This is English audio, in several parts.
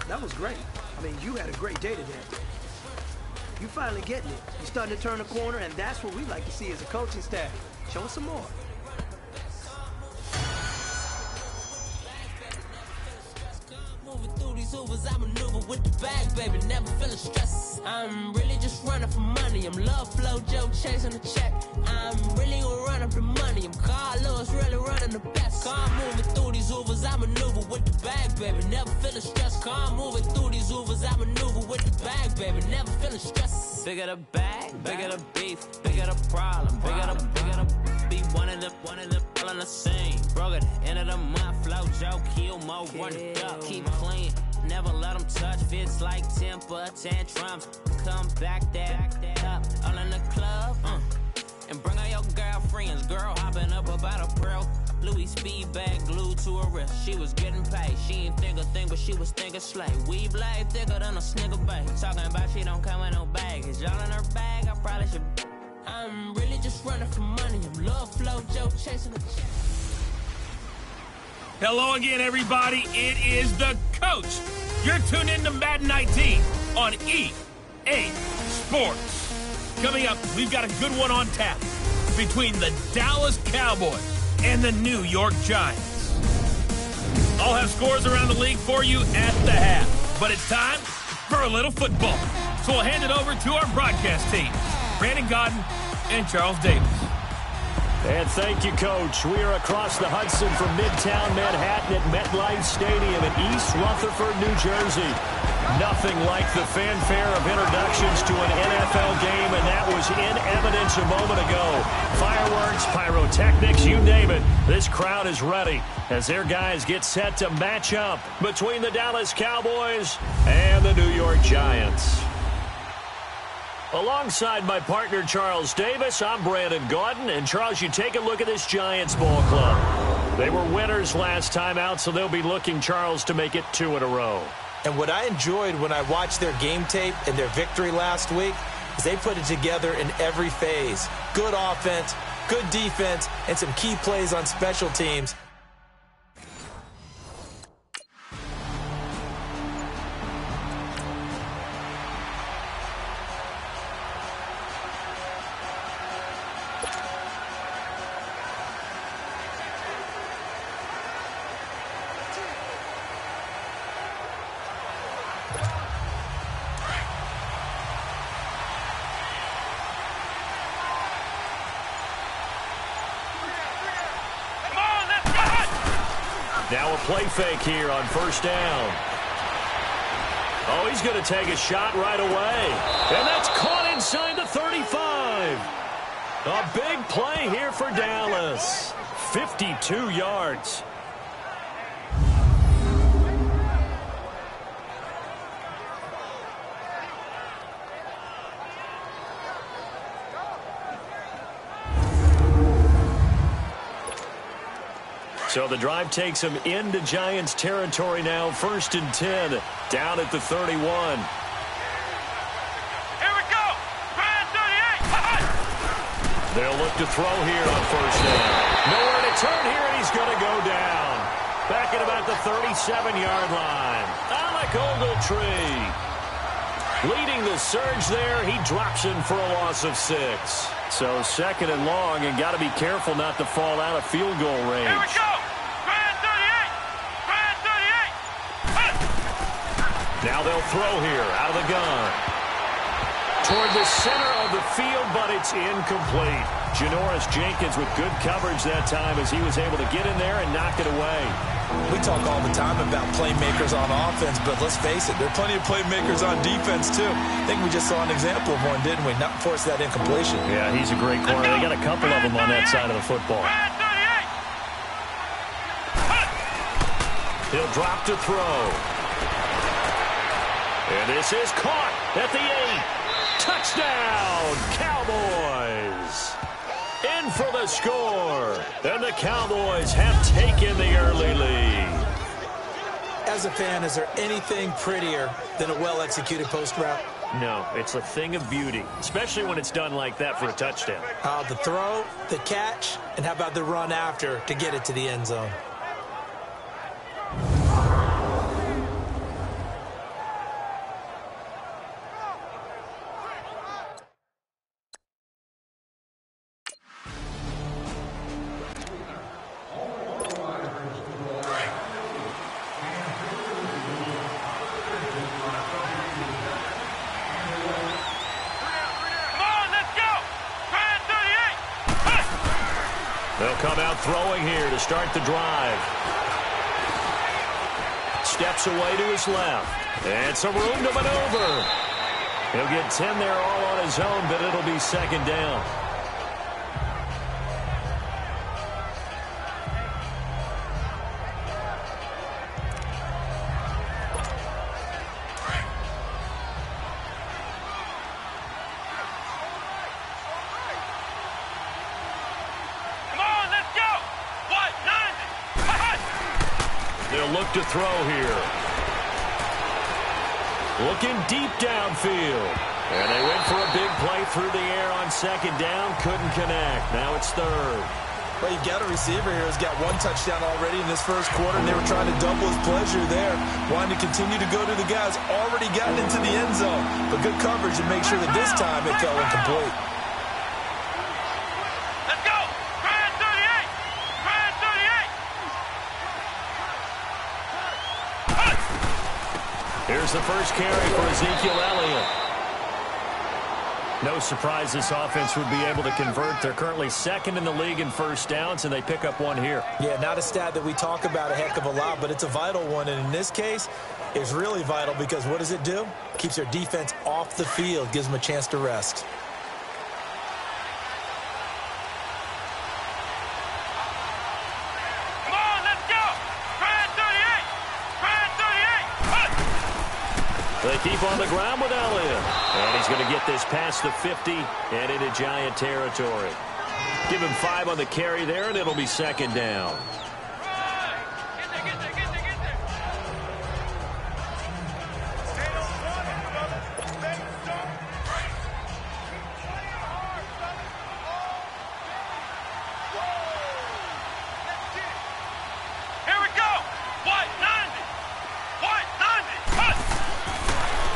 That was great. I mean, you had a great day today. You finally getting it. You're starting to turn the corner, and that's what we like to see as a coaching staff. Show us some more. I maneuver with the bag, baby, never feeling stress. I'm really just running for money. I'm love flow, Joe chasing the check. I'm really gonna run up the money. I'm Carlos, really running the best. Car moving through these Ubers, I maneuver with the bag, baby, never feeling stressed. Car moving through these Ubers, I maneuver with the bag, baby, never feeling stressed. Bigger the bag, bigger the beef, bigger the problem, bigger the be one of them all in the same. Broke at the end of the month, flow, Joe, kill more, run it up, keep clean. Never let them touch, fits like temper tantrums. Come back that up, all in the club, and bring all your girlfriends. Girl hopping up about a pearl. Louis speed bag glued to her wrist. She was getting paid. She ain't think a thing, but she was thinking slay. Weave blade thicker than a snigger bag. Talking about she don't come with no baggage. Y'all in her bag, I probably should. I'm really just running for money. I'm love flow, Joe chasing the check. Hello again, everybody. It is the coach. You're tuned in to Madden 19 on EA Sports. Coming up, we've got a good one on tap between the Dallas Cowboys and the New York Giants. I'll have scores around the league for you at the half, but it's time for a little football. So we'll hand it over to our broadcast team, Brandon Godden and Charles Davis. And thank you, Coach. We are across the Hudson from Midtown Manhattan at MetLife Stadium in East Rutherford, New Jersey. Nothing like the fanfare of introductions to an NFL game, and that was in evidence a moment ago. Fireworks, pyrotechnics, you name it. This crowd is ready as their guys get set to match up between the Dallas Cowboys and the New York Giants. Alongside my partner, Charles Davis, I'm Brandon Gaudin. And, Charles, you take a look at this Giants ball club. They were winners last time out, so they'll be looking, Charles, to make it 2 in a row. And what I enjoyed when I watched their game tape and their victory last week is they put it together in every phase. Good offense, good defense, and some key plays on special teams. Now a play fake here on first down. Oh, he's going to take a shot right away. And that's caught inside the 35. A big play here for Dallas. 52 yards. So the drive takes him into Giants territory now. 1st and 10, down at the 31. Here we go. Grand 38. They'll look to throw here on first down. Nowhere to turn here, and he's going to go down. Back at about the 37-yard line. Alec Ogletree leading the surge there. He drops in for a loss of 6. So 2nd and long, and got to be careful not to fall out of field goal range. Here we go. Grand 38. Grand 38. Now they'll throw here out of the gun. Toward the center of the field, but it's incomplete. Janoris Jenkins with good coverage that time as he was able to get in there and knock it away. We talk all the time about playmakers on offense, but let's face it, there are plenty of playmakers on defense, too. I think we just saw an example of one, didn't we? Not force that incompletion. Yeah, he's a great corner. They got a couple of them on that side of the football. He'll drop to throw. And this is caught at the 8. Touchdown, Cowboys! In for the score. And the Cowboys have taken the early lead. As a fan, is there anything prettier than a well-executed post route? No, it's a thing of beauty, especially when it's done like that for a touchdown. The throw, the catch, and how about the run after to get it to the end zone? He'll come out throwing here to start the drive. Steps away to his left. And some room to maneuver. He'll get 10 there all on his own, but it'll be second down. They'll look to throw here. Looking deep downfield. And they went for a big play through the air on second down. Couldn't connect. Now it's third. Well, you've got a receiver here who's got one touchdown already in this first quarter, and they were trying to double his pleasure there. Wanting to continue to go to the guys already gotten into the end zone. But good coverage to make sure that this time it fell incomplete. Here's the first carry for Ezekiel Elliott. No surprise this offense would be able to convert. They're currently second in the league in first downs, and they pick up one here. Yeah, not a stat that we talk about a heck of a lot, but it's a vital one. And in this case, it's really vital because what does it do? Keeps their defense off the field, gives them a chance to rest. They keep on the ground with Elliott. And he's going to get this past the 50 and into Giant territory. Give him 5 on the carry there, and it'll be second down.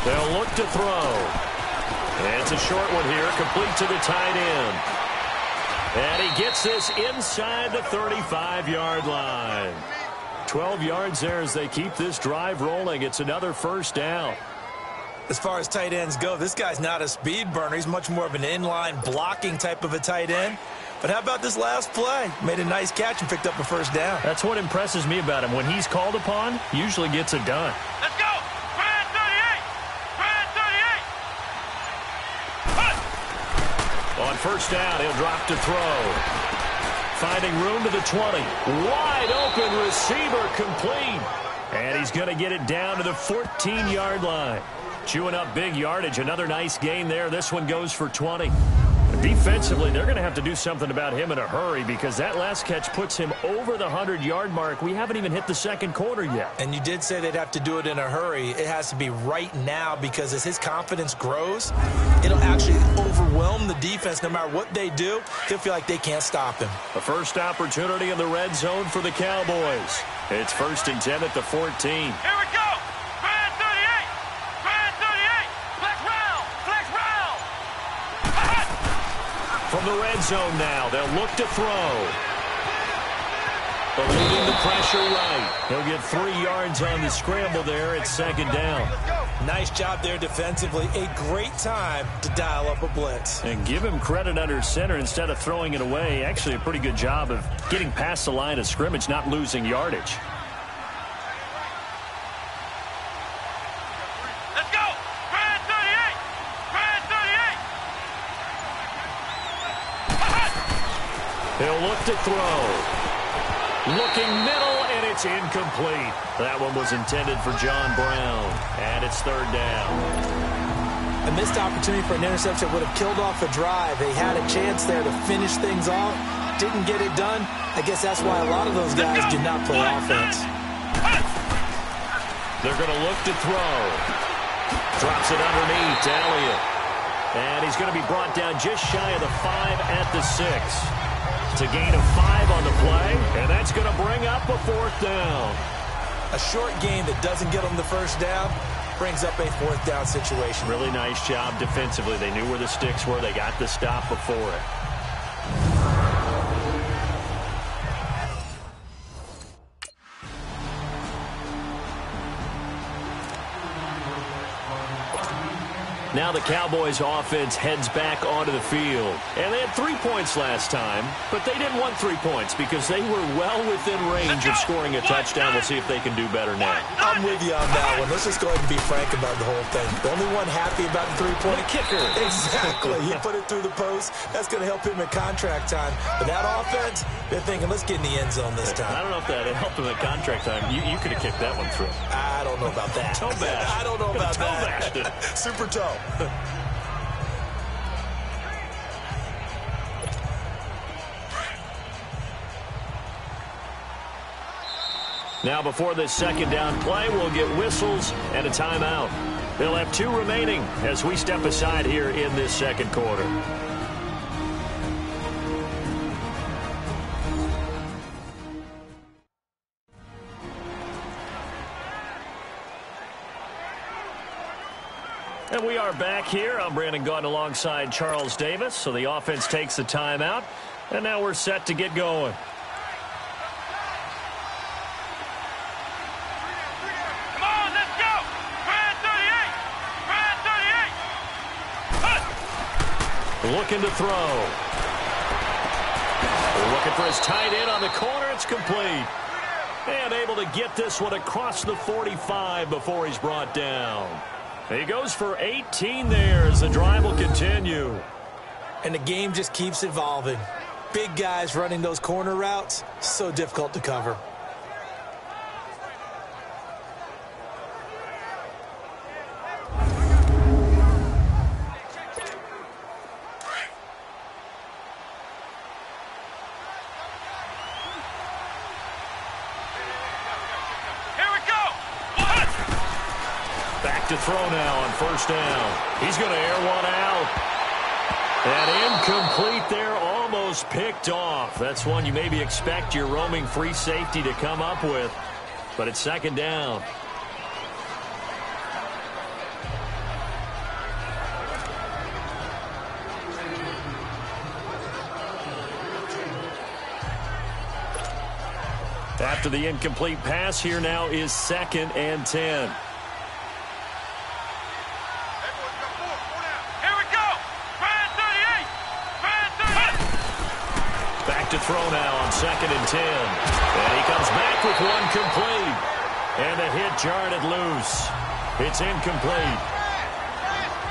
They'll look to throw. And it's a short one here, complete to the tight end. And he gets this inside the 35-yard line. 12 yards there as they keep this drive rolling. It's another first down. As far as tight ends go, this guy's not a speed burner. He's much more of an inline blocking type of a tight end. But how about this last play? Made a nice catch and picked up a first down. That's what impresses me about him. When he's called upon, usually gets it done. Let's go! Brand 38! Brand 38! On first down, he'll drop to throw. Finding room to the 20. Wide open receiver complete. And he's going to get it down to the 14-yard line. Chewing up big yardage. Another nice gain there. This one goes for 20. Defensively, they're going to have to do something about him in a hurry because that last catch puts him over the 100-yard mark. We haven't even hit the second quarter yet. And you did say they'd have to do it in a hurry. It has to be right now because as his confidence grows, it'll actually overwhelm the defense. No matter what they do, he'll feel like they can't stop him. The first opportunity in the red zone for the Cowboys. It's 1st and 10 at the 14. Here we go! Brand 38! Brand 38! Flex round! Flex round! From the red zone now, they'll look to throw. Eluding the pressure right. He'll get 3 yards on the scramble there. It's second down. Nice job there defensively. A great time to dial up a blitz. And give him credit under center instead of throwing it away. Actually a pretty good job of getting past the line of scrimmage, not losing yardage. Let's go! Brand 38! Brand 38! He'll look to throw. Looking middle, and it's incomplete. That one was intended for John Brown. And it's third down. A missed opportunity for an interception would have killed off a drive. They had a chance there to finish things off. Didn't get it done. I guess that's why a lot of those guys do not play offense. They're going to look to throw. Drops it underneath to Elliott. And he's going to be brought down just shy of the 5 at the 6. It's a gain of 5 on the play, and that's going to bring up a 4th down. A short gain that doesn't get them the first down brings up a 4th down situation. Really nice job defensively. They knew where the sticks were. They got the stop before it. Now the Cowboys offense heads back onto the field. And they had 3 points last time, but they didn't want 3 points because they were well within range of scoring a touchdown. We'll see if they can do better now. I'm with you on that one. Let's just go ahead and be frank about the whole thing. The only one happy about the three-point kicker. Exactly. He put it through the post. That's going to help him in contract time. But that offense, they're thinking, let's get in the end zone this time. I don't know if that helped him at contract time. You could have kicked that one through. I don't know about that. Toe bash. I don't know about toe that. Bashed. Super toe. Now before this second down play, we'll get whistles and a timeout. They'll have 2 remaining as we step aside here in this second quarter. And we are back here. I'm Brandon Gaudin alongside Charles Davis. So the offense takes the timeout. And now we're set to get going. Come on, let's go. Brand 38. Brand 38. Looking to throw. Looking for his tight end on the corner. It's complete. And able to get this one across the 45 before he's brought down. He goes for 18 there as the drive will continue. And the game just keeps evolving. Big guys running those corner routes, so difficult to cover. To throw now on first down. He's going to air one out. And incomplete there, almost picked off. That's one you maybe expect your roaming free safety to come up with. But it's second down. After the incomplete pass, here now is 2nd and 10. To throw now on 2nd and 10. And he comes back with one complete. And the hit jarred it loose. It's incomplete.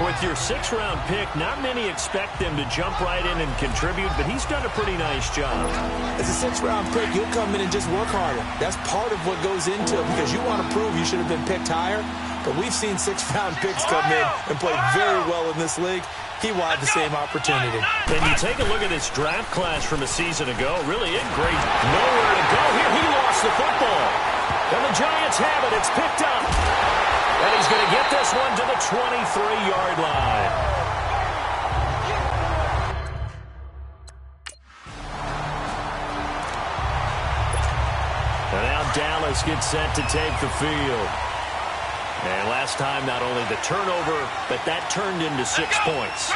With your 6th-round pick, not many expect them to jump right in and contribute, but he's done a pretty nice job. As a 6th-round pick, you'll come in and just work harder. That's part of what goes into it because you want to prove you should have been picked higher. But we've seen 6th-round picks come in and play very well in this league. He will have the same opportunity. And you take a look at this draft class from a season ago. Really ain't great. Nowhere to go here. He lost the football. And the Giants have it. It's picked up. And he's going to get this one to the 23-yard line. And now Dallas gets set to take the field. And last time, not only the turnover, but that turned into 6 points.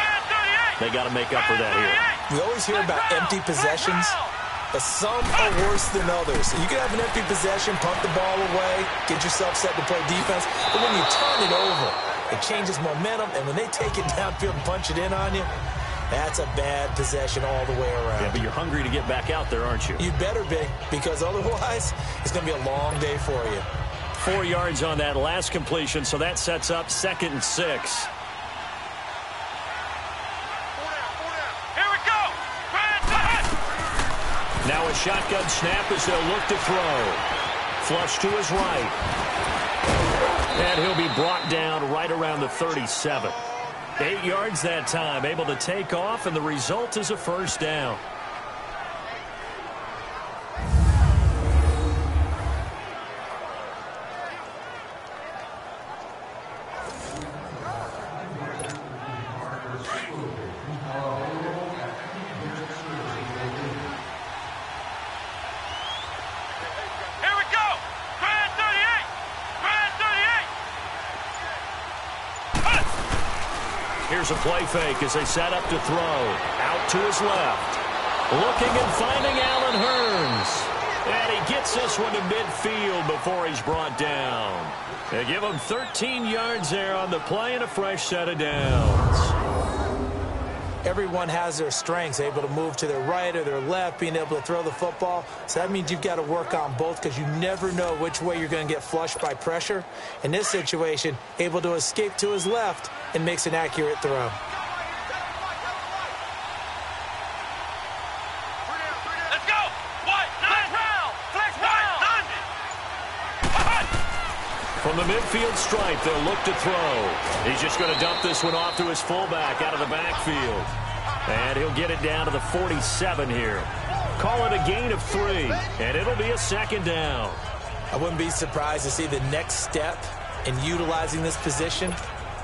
They got to make up for that here. We always hear about empty possessions, but some are worse than others. You can have an empty possession, punt the ball away, get yourself set to play defense, but when you turn it over, it changes momentum, and when they take it downfield and punch it in on you, that's a bad possession all the way around. Yeah, but you're hungry to get back out there, aren't you? You better be, because otherwise, it's going to be a long day for you. 4 yards on that last completion, so that sets up 2nd and 6. Here we go. Now a shotgun snap as they'll look to throw. Flush to his right. And he'll be brought down right around the 37. 8 yards that time, able to take off, and the result is a first down. Here's a play fake as they set up to throw. Out to his left. Looking and finding Allen Hurns. And he gets this one to midfield before he's brought down. They give him 13 yards there on the play and a fresh set of downs. Everyone has their strengths, able to move to their right or their left, being able to throw the football. So that means you've got to work on both because you never know which way you're going to get flushed by pressure. In this situation, able to escape to his left and makes an accurate throw. Let's go! White, flex round! Flex round! From the midfield stripe, they'll look to throw. He's just going to dump this one off to his fullback out of the backfield. And he'll get it down to the 47 here. Call it a gain of 3, and it'll be a second down. I wouldn't be surprised to see the next step in utilizing this position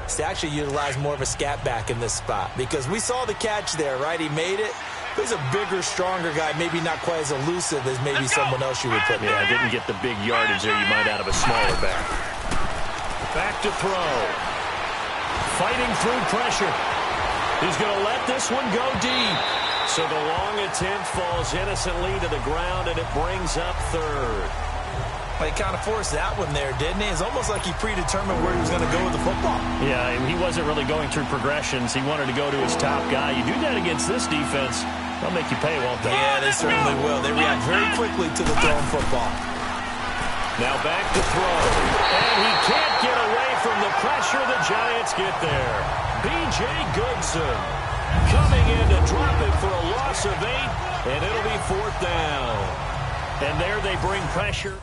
is to actually utilize more of a scat back in this spot. Because we saw the catch there, right? He made it. He's a bigger, stronger guy, maybe not quite as elusive as maybe someone else you would put there. Yeah, didn't get the big yardage there you might out of a smaller back. Back to throw. Fighting through pressure. He's going to let this one go deep. So the long attempt falls innocently to the ground, and it brings up third. Well, he kind of forced that one there, didn't he? It's almost like he predetermined where he was going to go with the football. Yeah, he wasn't really going through progressions. He wanted to go to his top guy. You do that against this defense, they'll make you pay, won't they? Yeah, they certainly will. They react very quickly to the thrown football. Now back to throw. And he can't get away from the pressure. The Giants get there. B.J. Goodson coming in to drop it for a loss of 8, and it'll be 4th down. And there they bring pressure.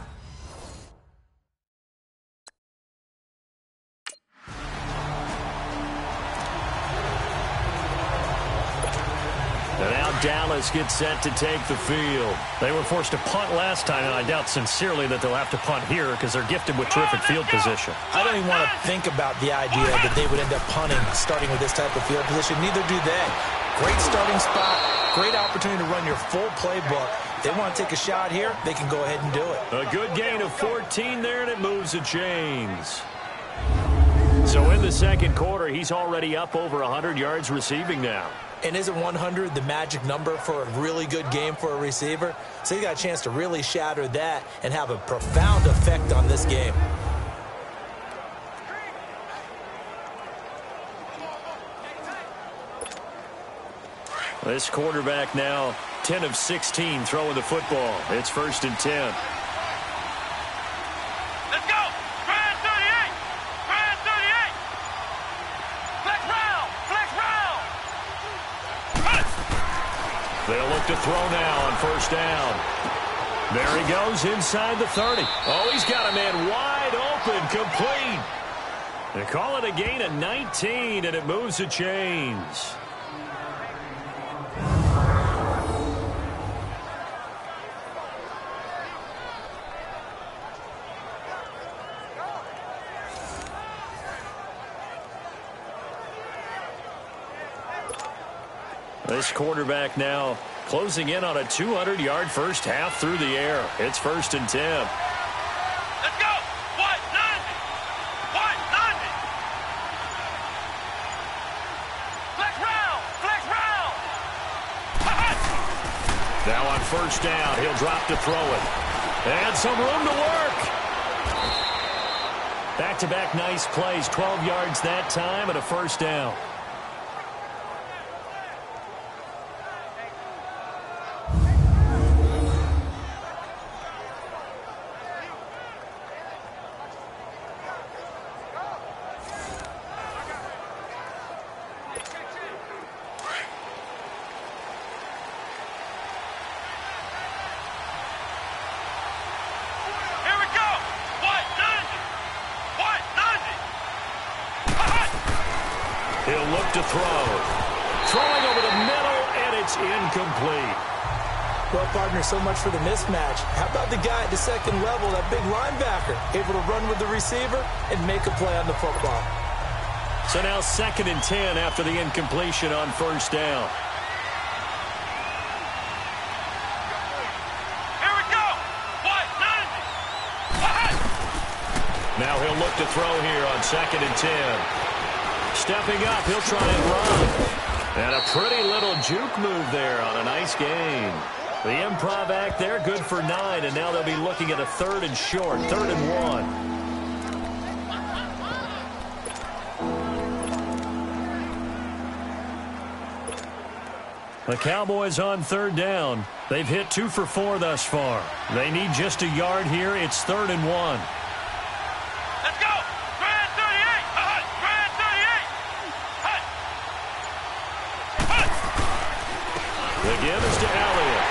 And now Dallas gets set to take the field. They were forced to punt last time, and I doubt sincerely that they'll have to punt here because they're gifted with terrific field position. I don't even want to think about the idea that they would end up punting starting with this type of field position. Neither do they. Great starting spot, great opportunity to run your full playbook. If they want to take a shot here, they can go ahead and do it. A good gain of 14 there, and it moves the chains. So in the second quarter, he's already up over 100 yards receiving now. And isn't 100 the magic number for a really good game for a receiver? So he got a chance to really shatter that and have a profound effect on this game. This quarterback now 10 of 16 throwing the football. It's 1st and 10. Let's go! Grand 38! Grand 38! Flex round! Flex round! They'll look to throw now on 1st down. There he goes inside the 30. Oh, he's got a man wide open, complete. They call it a gain of 19, and it moves the chains. This quarterback now closing in on a 200-yard first half through the air. It's 1st and 10. Let's go! White 90! White 90! Flex round! Flex round! Now on 1st down, he'll drop to throw it. And some room to work. Back-to-back nice plays, 12 yards that time and a 1st down. He'll look to throw. Throwing over the middle, and it's incomplete. Well, partner, so much for the mismatch. How about the guy at the second level, that big linebacker, able to run with the receiver and make a play on the football? So now 2nd and 10 after the incompletion on 1st down. Here we go! White 90! Now he'll look to throw here on 2nd and 10. Stepping up, he'll try and run. And a pretty little juke move there on a nice gain. The improv act there, good for 9, and now they'll be looking at a 3rd and short, 3rd and 1. The Cowboys on 3rd down. They've hit 2 for 4 thus far. They need just a yard here. It's 3rd and 1. Let's go! Grand 38! Grand 38! The give is to Elliott.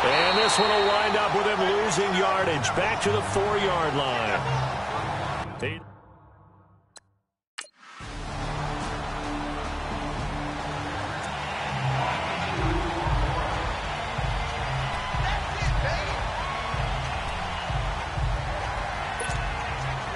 And this one will wind up with him losing yardage. Back to the 4-yard line.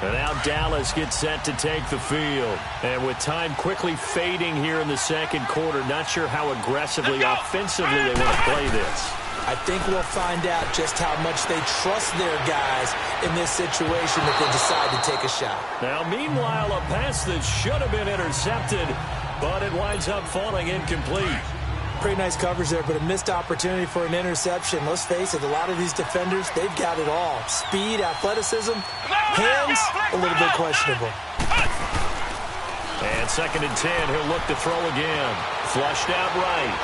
And now Dallas gets set to take the field. And with time quickly fading here in the second quarter, not sure how aggressively, offensively they want to play this. I think we'll find out just how much they trust their guys in this situation if they decide to take a shot. Now, meanwhile, a pass that should have been intercepted, but it winds up falling incomplete. Pretty nice coverage there, but a missed opportunity for an interception. Let's face it, a lot of these defenders, they've got it all. Speed, athleticism, hands, a little bit questionable. And 2nd and 10, he'll look to throw again. Flushed out right.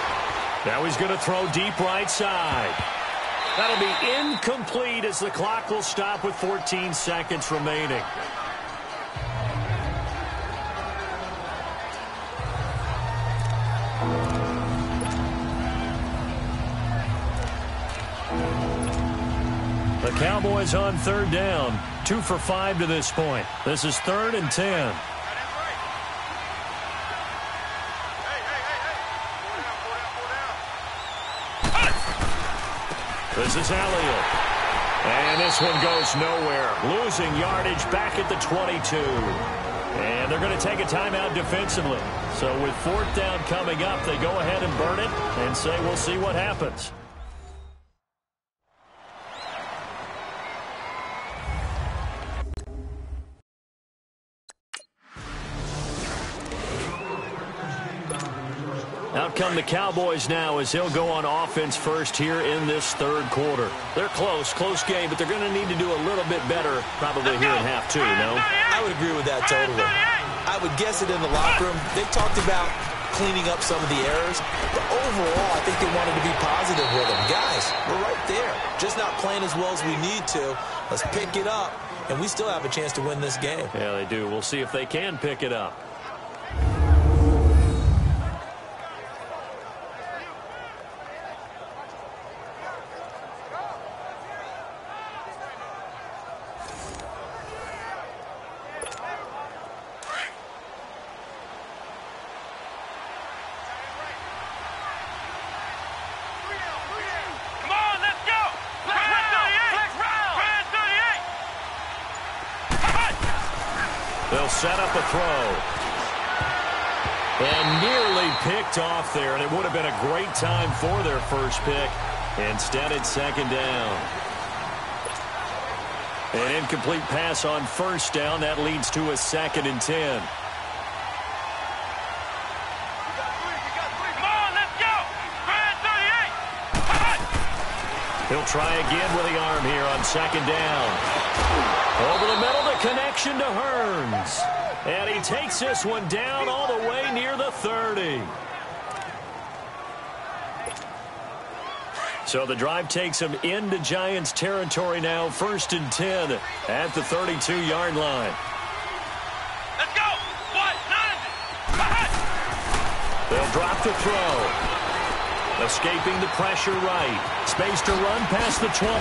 Now he's going to throw deep right side. That'll be incomplete as the clock will stop with 14 seconds remaining. The Cowboys on 3rd down. 2 for 5 to this point. This is 3rd and 10. This is Elliott. And this one goes nowhere. Losing yardage back at the 22. And they're going to take a timeout defensively. So with 4th down coming up, they go ahead and burn it and say we'll see what happens. Out come the Cowboys now as he'll go on offense first here in this 3rd quarter. They're close game, but they're going to need to do a little bit better probably here in half 2, no? I would agree with that totally. I would guess it in the locker room. They talked about cleaning up some of the errors, but overall, I think they wanted to be positive with them. Guys, we're right there. Just not playing as well as we need to. Let's pick it up, and we still have a chance to win this game. Yeah, they do. We'll see if they can pick it up. They'll set up a throw. And nearly picked off there, and it would have been a great time for their first pick. Instead, it's 2nd down. An incomplete pass on 1st down. That leads to a 2nd and 10. He'll try again with the arm here on 2nd down. Over the middle, the connection to Hearns. And he takes this one down all the way near the 30. So the drive takes him into Giants territory now. 1st and 10 at the 32-yard line. Let's go! They'll drop the throw. Escaping the pressure right. Space to run past the 20.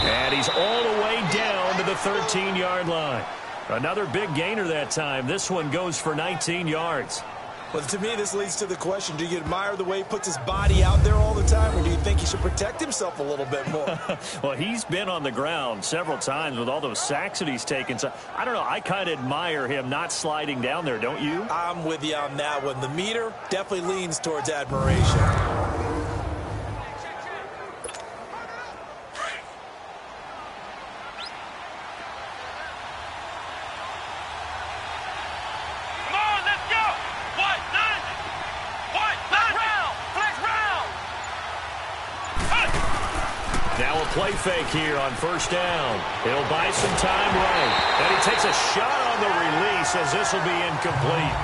And he's all the way down to the 13-yard line. Another big gainer that time. This one goes for 19 yards. Well, to me, this leads to the question, do you admire the way he puts his body out there all the time, or do you think he should protect himself a little bit more? Well, he's been on the ground several times with all those sacks that he's taken. So, I don't know. I kind of admire him not sliding down there, don't you? I'm with you on that one. The meter definitely leans towards admiration. play fake here on first down. He'll buy some time right. And he takes a shot on the release as this will be incomplete.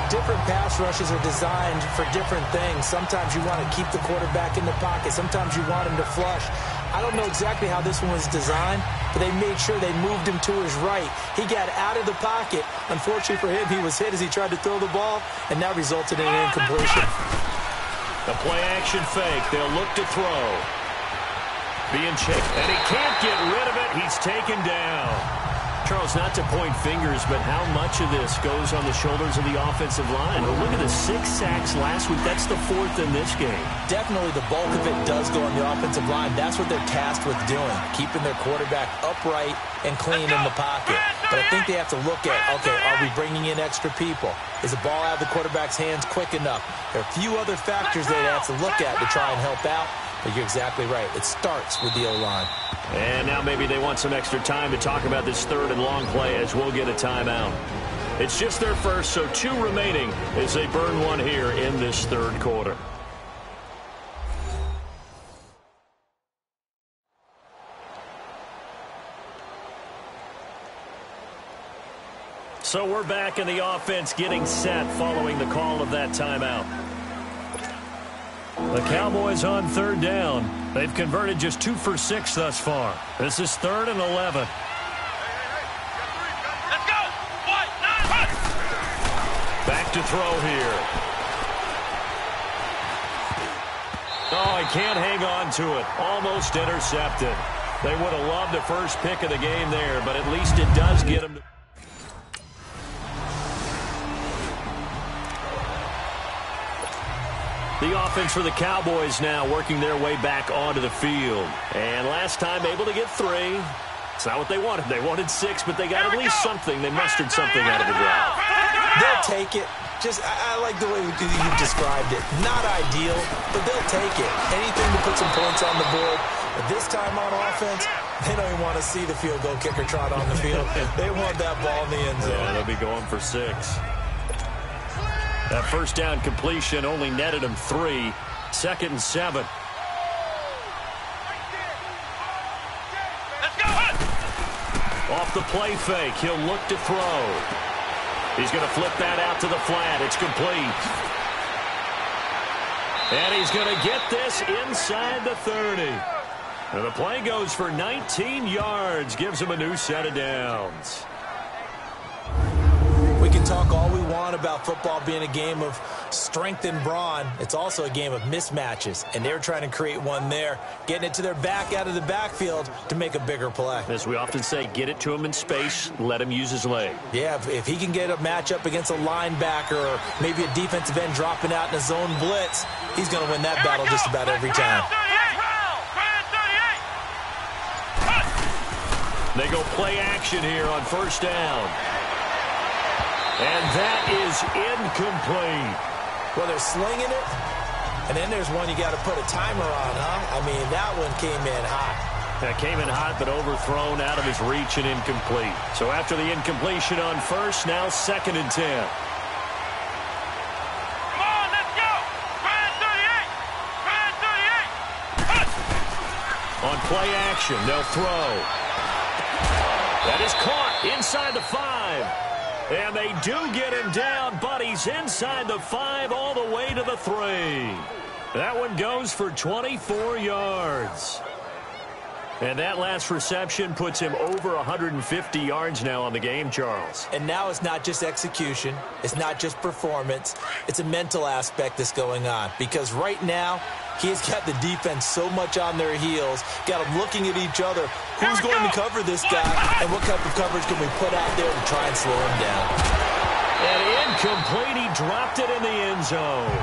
Different pass rushes are designed for different things. Sometimes you want to keep the quarterback in the pocket. Sometimes you want him to flush. I don't know exactly how this one was designed, but they made sure they moved him to his right. He got out of the pocket. Unfortunately for him, he was hit as he tried to throw the ball, and that resulted in an incompletion. The play-action fake. They'll look to throw. Being chased, and he can't get rid of it. He's taken down. Charles, not to point fingers, but how much of this goes on the shoulders of the offensive line? Well, look at the 6 sacks last week. That's the 4th in this game. Definitely the bulk of it does go on the offensive line. That's what they're tasked with doing, keeping their quarterback upright and clean in the pocket. But I think they have to look at, okay, are we bringing in extra people? Is the ball out of the quarterback's hands quick enough? There are a few other factors they have to look at to try and help out. But you're exactly right. It starts with the O-line. And now maybe they want some extra time to talk about this 3rd and long play as we'll get a timeout. It's just their first, so 2 remaining as they burn one here in this 3rd quarter. So we're back in the offense getting set following the call of that timeout. The Cowboys on 3rd down. They've converted just 2 for 6 thus far. This is 3rd and 11. Let's go! What? Back to throw here. Oh, he can't hang on to it. Almost intercepted. They would have loved the first pick of the game there, but at least it does get them. The offense for the Cowboys now working their way back onto the field. And last time able to get 3. It's not what they wanted. They wanted 6, but they got at least something. They mustered something out of the drive. They'll take it. I like the way you described it. Not ideal, but they'll take it. Anything to put some points on the board. But this time on offense, they don't even want to see the field goal kicker trot on the field. They want that ball in the end zone. Yeah, they'll be going for 6. That first down completion only netted him 3. 2nd and 7. Let's go! Off the play fake, he'll look to throw. He's going to flip that out to the flat. It's complete. And he's going to get this inside the 30. And the play goes for 19 yards. Gives him a new set of downs. We can talk all we want about football being a game of strength and brawn. It's also a game of mismatches, and they're trying to create one there, getting it to their back out of the backfield to make a bigger play. As we often say, get it to him in space, let him use his leg. Yeah, if he can get a matchup against a linebacker or maybe a defensive end dropping out in a zone blitz, he's going to win that battle just about every time. They go play action here on first down. And that is incomplete. Well, they're slinging it, and then there's one you got to put a timer on, huh? I mean, that one came in hot. That came in hot, but overthrown out of his reach and incomplete. So after the incompletion on first, now 2nd and 10. Come on, let's go! Ryan 38! Ryan 38! On play action, they'll throw. That is caught inside the 5. And they do get him down, but he's inside the 5 all the way to the 3. That one goes for 24 yards. And that last reception puts him over 150 yards now on the game, Charles. And now it's not just execution. It's not just performance. It's a mental aspect that's going on. Because right now, he's got the defense so much on their heels, got them looking at each other. Who's going to cover this guy, and what type of coverage can we put out there to try and slow him down? And incomplete, he dropped it in the end zone.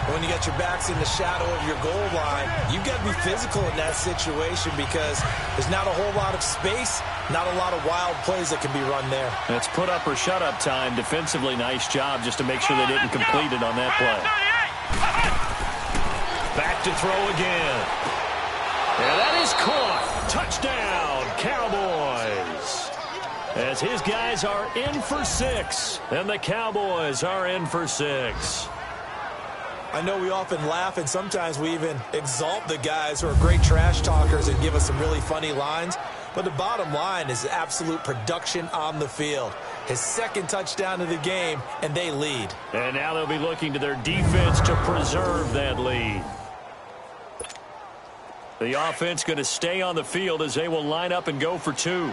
When you got your backs in the shadow of your goal line, you've got to be physical in that situation because there's not a whole lot of space, not a lot of wild plays that can be run there. That's put up or shut up time. Defensively, nice job just to make sure they didn't complete it on that play. Back to throw again. And that is caught. Touchdown, Cowboys. As his guys are in for 6, and the Cowboys are in for 6. I know we often laugh, and sometimes we even exalt the guys who are great trash talkers and give us some really funny lines. But the bottom line is absolute production on the field. His second touchdown of the game, and they lead. And now they'll be looking to their defense to preserve that lead. The offense going to stay on the field as they will line up and go for two.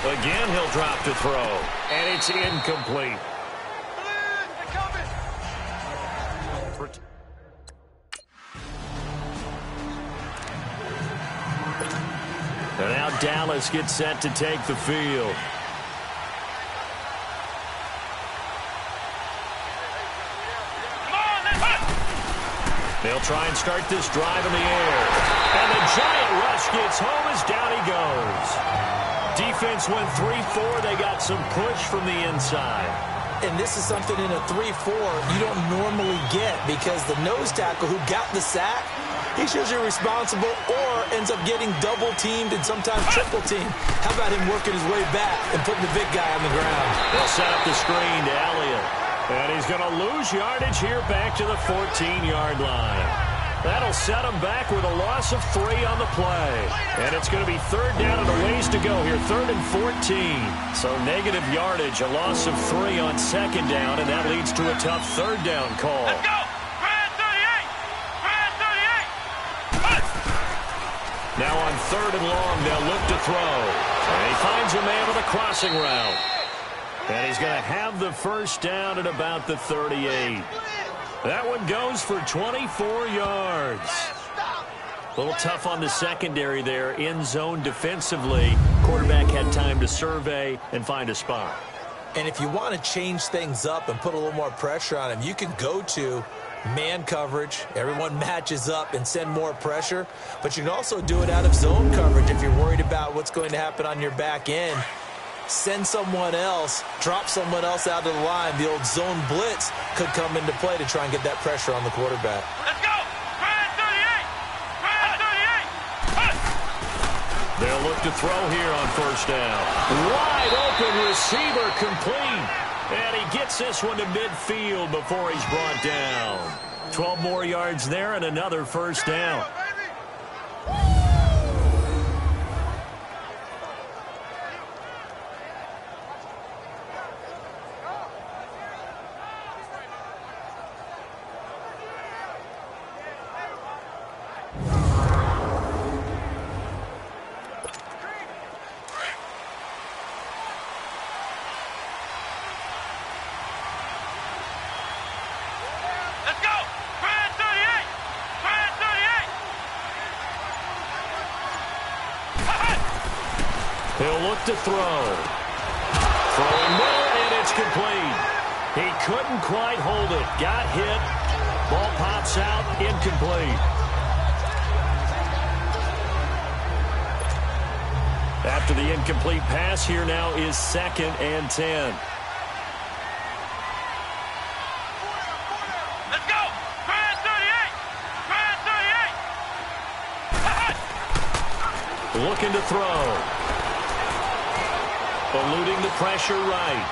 Again, he'll drop to throw, and it's incomplete. And now Dallas gets set to take the field. They'll try and start this drive in the air. And the giant rush gets home as down he goes. Defense went 3-4. They got some push from the inside. And this is something in a 3-4 you don't normally get because the nose tackle who got the sack, he's usually responsible or ends up getting double-teamed and sometimes triple-teamed. How about him working his way back and putting the big guy on the ground? They'll set up the screen to Elliott. And he's going to lose yardage here back to the 14-yard line. That'll set him back with a loss of 3 on the play. And it's going to be third down and a ways to go here, 3rd and 14. So negative yardage, a loss of 3 on second down, and that leads to a tough third down call. Let's go! Brad 38! Brad 38! Now on 3rd and long, they'll look to throw. And he finds a man with a crossing route. And he's going to have the first down at about the 38. That one goes for 24 yards. A little tough on the secondary there, in zone defensively. Quarterback had time to survey and find a spot. And if you want to change things up and put a little more pressure on him, you can go to man coverage. Everyone matches up and send more pressure. But you can also do it out of zone coverage if you're worried about what's going to happen on your back end. Send someone else, drop someone else out of the line. The old zone blitz could come into play to try and get that pressure on the quarterback. Let's go! Brad 38! Brad 38! They'll look to throw here on first down. Wide open receiver complete. And he gets this one to midfield before he's brought down. 12 more yards there and another first down. He'll look to throw. Throwing middle, and it's complete. He couldn't quite hold it. Got hit. Ball pops out, incomplete. After the incomplete pass, here now is 2nd and 10. Let's go! Brad 38! Brad 38! Looking to throw. Eluding the pressure right.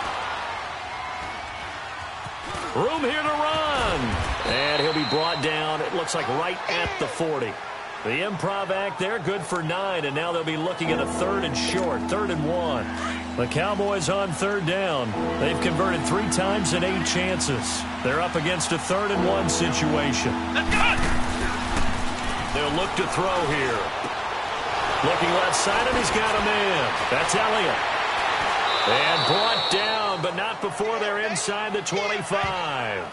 Room here to run. And he'll be brought down, it looks like right at the 40. The improv act there, good for 9, and now they'll be looking at a 3rd and short, 3rd and 1. The Cowboys on 3rd down. They've converted 3 times and 8 chances. They're up against a 3rd and 1 situation. Let's go! They'll look to throw here. Looking left side, and he's got a man. That's Elliott. And brought down, but not before they're inside the 25.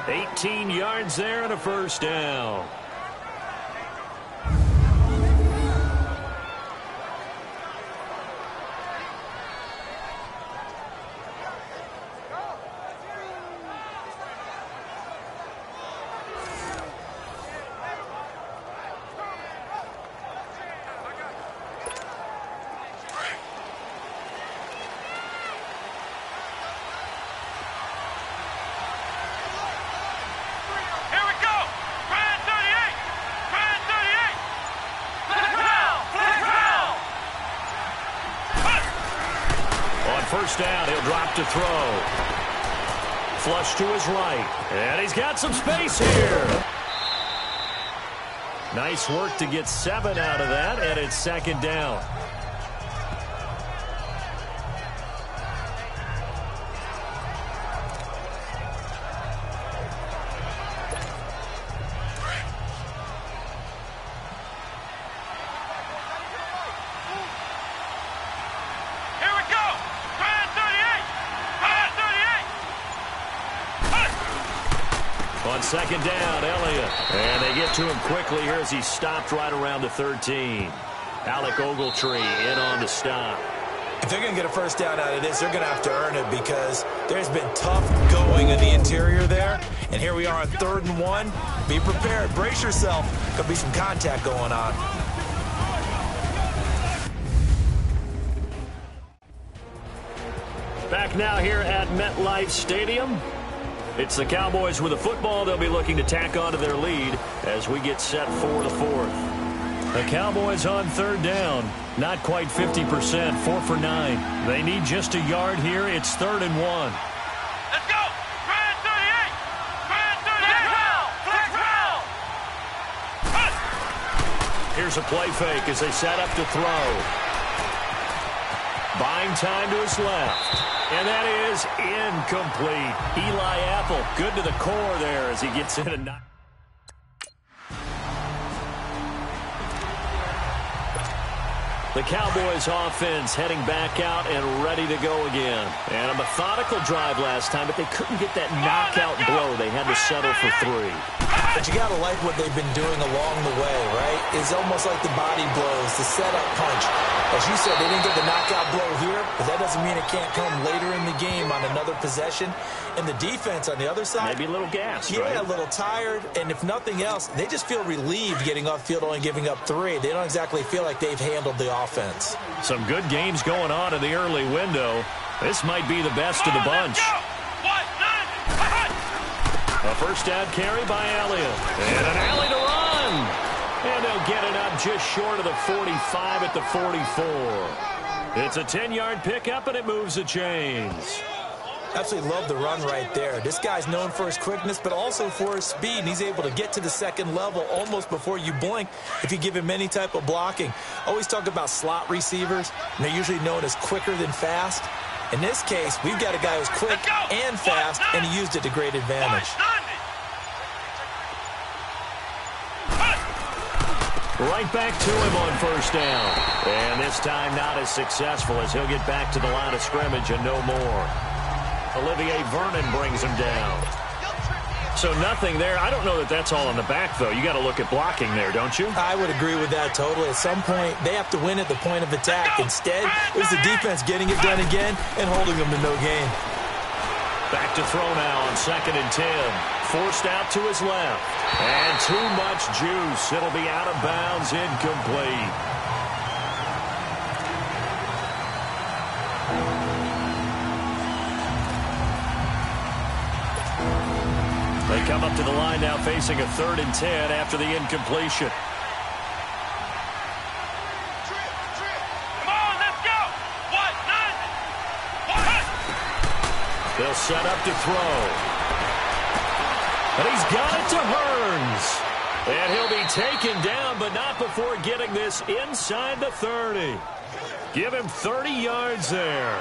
18 yards there and a first down. Here we go! Brad 38! first down. He'll drop to throw. Flush to his right. And he's got some space here. Nice work to get 7 out of that, and it's second down. On second down, Elliott. And they get to him quickly here as he stopped right around the 13. Alec Ogletree in on the stop. If they're going to get a first down out of this, they're going to have to earn it because there's been tough going in the interior there. And here we are on 3rd and 1. Be prepared. Brace yourself. Could be some contact going on. Back now here at MetLife Stadium. It's the Cowboys with the football. They'll be looking to tack onto their lead as we get set for the 4th. The Cowboys on 3rd down. Not quite 50%, 4 for 9. They need just a yard here. It's 3rd and 1. Let's go! Grand 38! Grand 38! Flex round! Here's a play fake as they set up to throw. Buying time to his left. And that is incomplete. Eli Apple, good to the core there as he gets in a knock. The Cowboys offense heading back out and ready to go again. And a methodical drive last time, but they couldn't get that knockout blow. They had to settle for 3. But you got to like what they've been doing along the way, right? It's almost like the body blows, the setup punch. As you said, they didn't get the knockout blow here, but that doesn't mean it can't come later in the game on another possession. And the defense on the other side, maybe a little gassed, yeah, right? a little tired. And if nothing else, they just feel relieved getting off field, only giving up 3. They don't exactly feel like they've handled the offense. Some good games going on in the early window. This might be the best of the bunch. A first down carry by Elliott. And an alley to run. And they'll get it up just short of the 45 at the 44. It's a 10-yard pickup, and it moves the chains. Absolutely love the run right there. This guy's known for his quickness, but also for his speed. And he's able to get to the second level almost before you blink if you give him any type of blocking. Always talk about slot receivers, and they're usually known as quicker than fast. In this case, we've got a guy who's quick and fast, and he used it to great advantage. Right back to him on first down. And this time not as successful as he'll get back to the line of scrimmage and no more. Olivier Vernon brings him down. So nothing there. I don't know that that's all in the back, though. You got to look at blocking there, don't you? I would agree with that totally. At some point, they have to win at the point of attack. Instead, it was the defense getting it done again and holding them to no gain. Back to throw now on 2nd and 10. Forced out to his left. And too much juice. It'll be out of bounds, incomplete. They come up to the line now facing a 3rd and 10 after the incompletion. Come on, let's go! They'll set up to throw. And he's got it to Hearns. And he'll be taken down, but not before getting this inside the 30. Give him 30 yards there.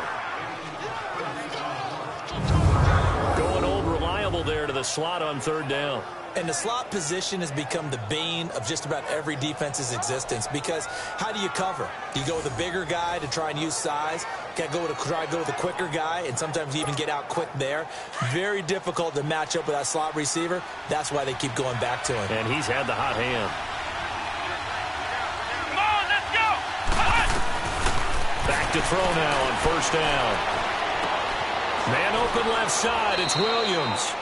Going old reliable there to the slot on 3rd down. And the slot position has become the bane of just about every defense's existence because how do you cover? Do you go with a bigger guy to try and use size? Try to go with a quicker guy, and sometimes you even get out quick there. Very difficult to match up with that slot receiver. That's why they keep going back to him. And he's had the hot hand. Come on, let's go! Back to throw now on 1st down. Man open left side. It's Williams.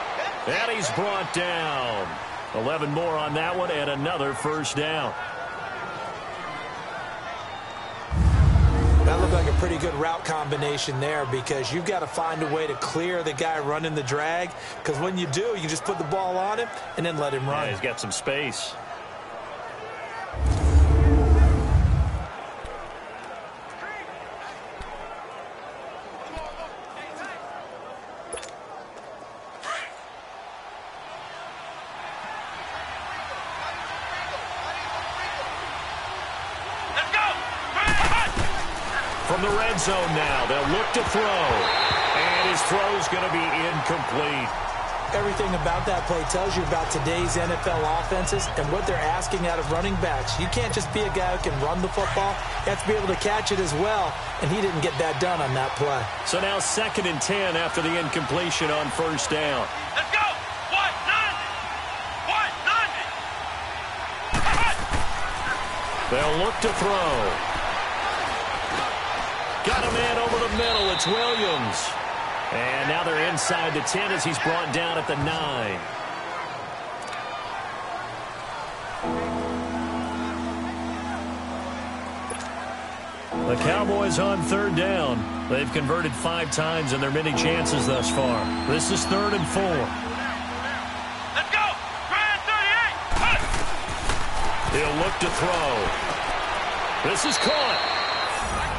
And he's brought down. 11 more on that one and another 1st down. That looked like a pretty good route combination there because you've got to find a way to clear the guy running the drag because when you do, you just put the ball on him and then let him run. Yeah, he's got some space. From the red zone now, they'll look to throw. And his throw's going to be incomplete. Everything about that play tells you about today's NFL offenses and what they're asking out of running backs. You can't just be a guy who can run the football. You have to be able to catch it as well, and he didn't get that done on that play. So now 2nd and 10 after the incompletion on 1st down. Let's go. 190. They'll look to throw. Got a man over the middle. It's Williams. And now they're inside the 10 as he's brought down at the 9. The Cowboys on 3rd down. They've converted 5 times in their many chances thus far. This is 3rd and 4. Let's go. Grand 38. He'll look to throw. This is caught.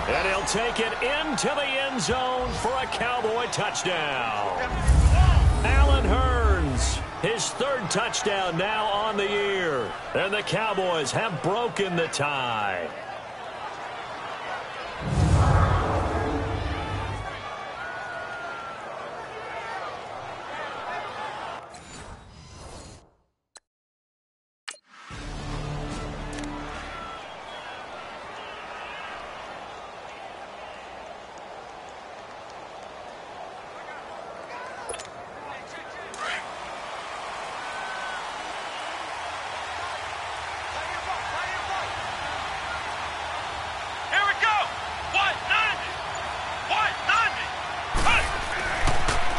And he'll take it into the end zone for a Cowboy touchdown. Allen Hurns, his 3rd touchdown now on the year. And the Cowboys have broken the tie.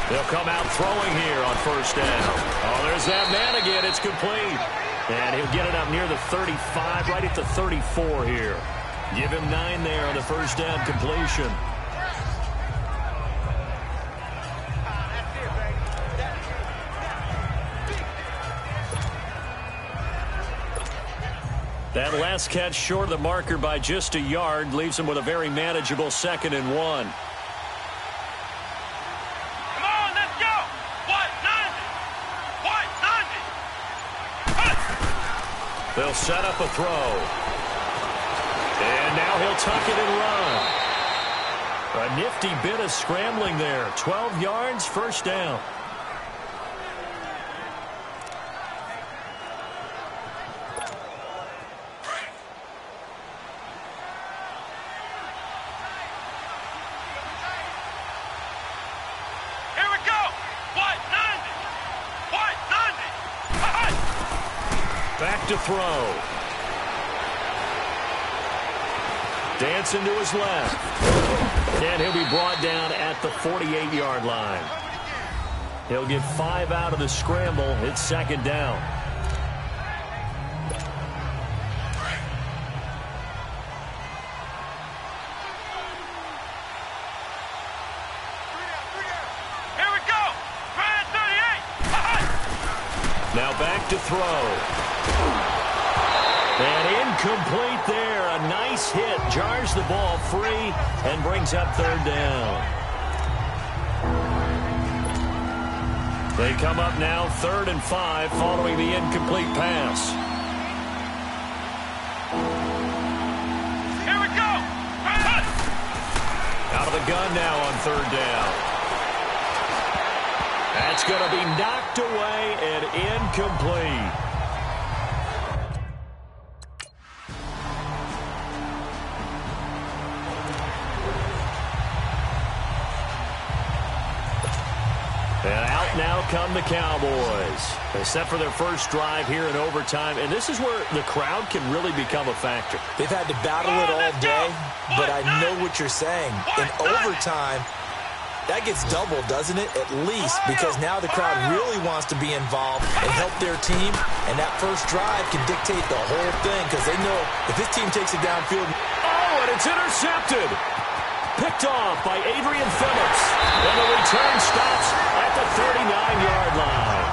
They'll come out throwing here on 1st down. Oh, there's that man again. It's complete. And he'll get it up near the 35, right at the 34 here. Give him 9 there on the 1st down completion. That last catch short of the marker by just a yard leaves him with a very manageable 2nd and 1. They'll set up a throw. And now he'll tuck it and run. A nifty bit of scrambling there. 12 yards, 1st down. Here we go. 190. Back to throw. Dancing to his left. And he'll be brought down at the 48-yard line. He'll get 5 out of the scramble. It's 2nd down. Here we go. Grand 38. Now back to throw. And incomplete there. A nice hit. Jars the ball free and brings up 3rd down. They come up now 3rd and 5 following the incomplete pass. Here we go. Out of the gun now on 3rd down. That's going to be knocked away and incomplete. And out now come the Cowboys. They set for their first drive here in overtime, and this is where the crowd can really become a factor. They've had to battle it all day, but I know what you're saying. In overtime, that gets doubled, doesn't it? At least, because now the crowd really wants to be involved and help their team, and that first drive can dictate the whole thing because they know if this team takes it downfield. Oh, and it's intercepted. Picked off by Adrian Phillips. And the return stops at the 39-yard line.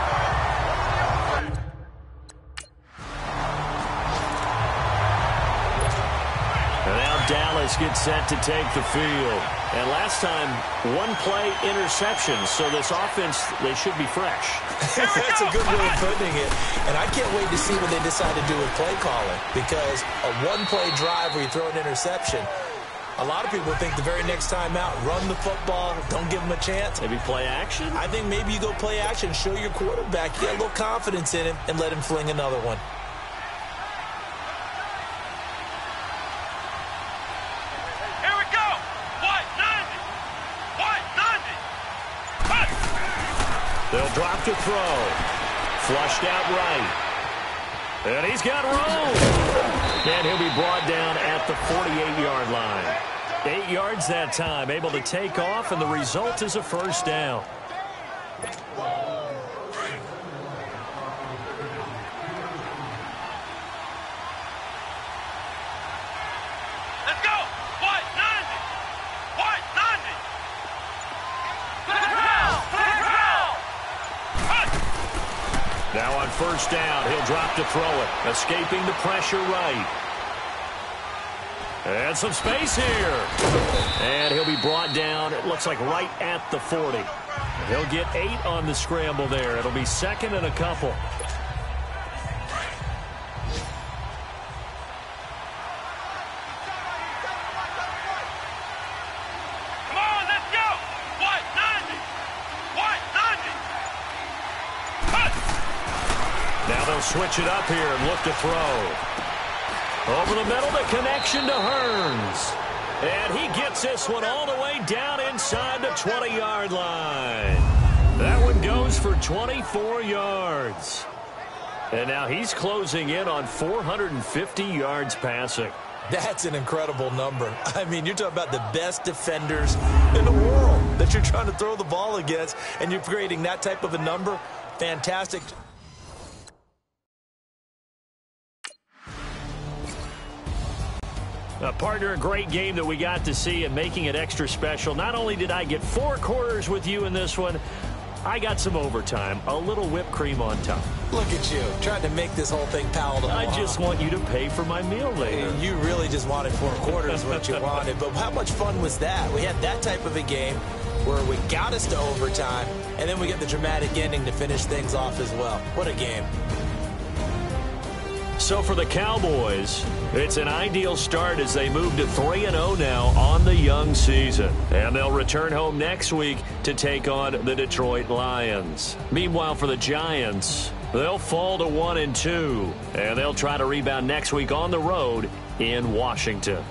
And now Dallas gets set to take the field. And last time, 1-play interception. So this offense, they should be fresh. That's a good way of putting it. And I can't wait to see what they decide to do with play calling. Because a 1-play drive where you throw an interception, A lot of people think the very next time out, run the football, don't give him a chance. Maybe play action? I think maybe you go play action, show your quarterback, get a little confidence in him, and let him fling another one. Here we go. White 90. White 90. Cut. They'll drop to throw. Flushed out right. And he's got room. And he'll be brought down at the 48-yard line. 8 yards that time, able to take off, and the result is a first down. Let's go. White 90. White 90. Flag round. Flag round. Cut. Now on first down, he'll drop to throw it. Escaping the pressure right. And some space here. And he'll be brought down, it looks like right at the 40. He'll get 8 on the scramble there. It'll be second and a couple. Come on, let's go. White 90. White 90. Cut. Now they'll switch it up here and look to throw. Over the middle, the connection to Hearns. And he gets this one all the way down inside the 20-yard line. That one goes for 24 yards. And now he's closing in on 450 yards passing. That's an incredible number. I mean, you're talking about the best defenders in the world that you're trying to throw the ball against, and you're creating that type of a number. Fantastic. Partner, a great game that we got to see and making it extra special. Not only did I get 4 quarters with you in this one, I got some overtime, a little whipped cream on top. Look at you, trying to make this whole thing palatable. I just want you to pay for my meal later. You really just wanted 4 quarters what you wanted. But how much fun was that? We had that type of a game where we got us to overtime, and then we get the dramatic ending to finish things off as well. What a game. So for the Cowboys, it's an ideal start as they move to 3-0 now on the young season. And they'll return home next week to take on the Detroit Lions. Meanwhile, for the Giants, they'll fall to 1-2. And they'll try to rebound next week on the road in Washington.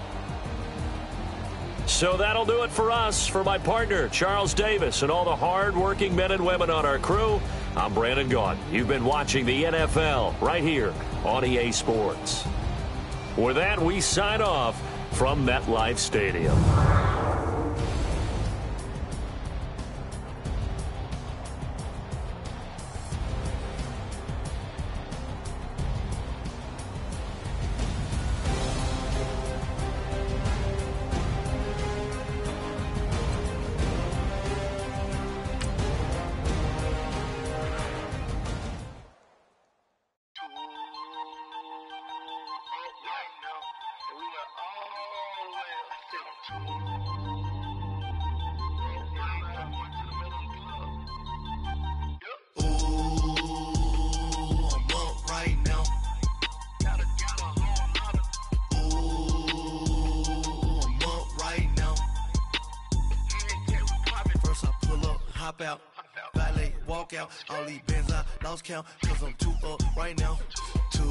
So that'll do it for us. For my partner, Charles Davis, and all the hard-working men and women on our crew, I'm Brandon Gaudin. You've been watching the NFL right here on EA Sports. With that, we sign off from MetLife Stadium. Hop out, valet, walk out. All these bands I lost count, cause I'm too up right now. Too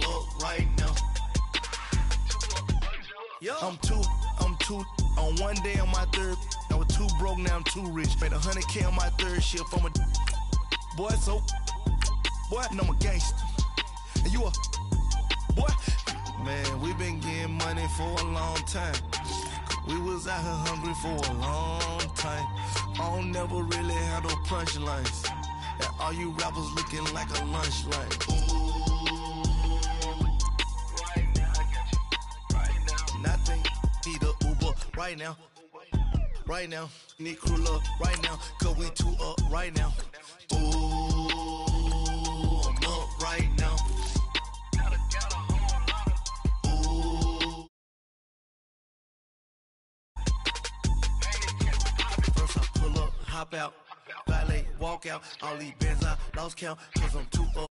up right now. I'm too on one day on my third. I was too broke, now I'm too rich. Made 100K on my third shift from a boy, so boy, and I'm a gangster. And you a boy. Man, we been getting money for a long time. We was out here hungry for a long time. I don't never really have no punchlines. And all you rappers looking like a lunch line. Ooh, right now, I got you. Right now. Nothing, need a Uber right now. Right now, need crew love right now. Cause we too up right now. Ooh, I'm up right now. Hop out, valet, walk out. All these bands I lost count, cause I'm too up.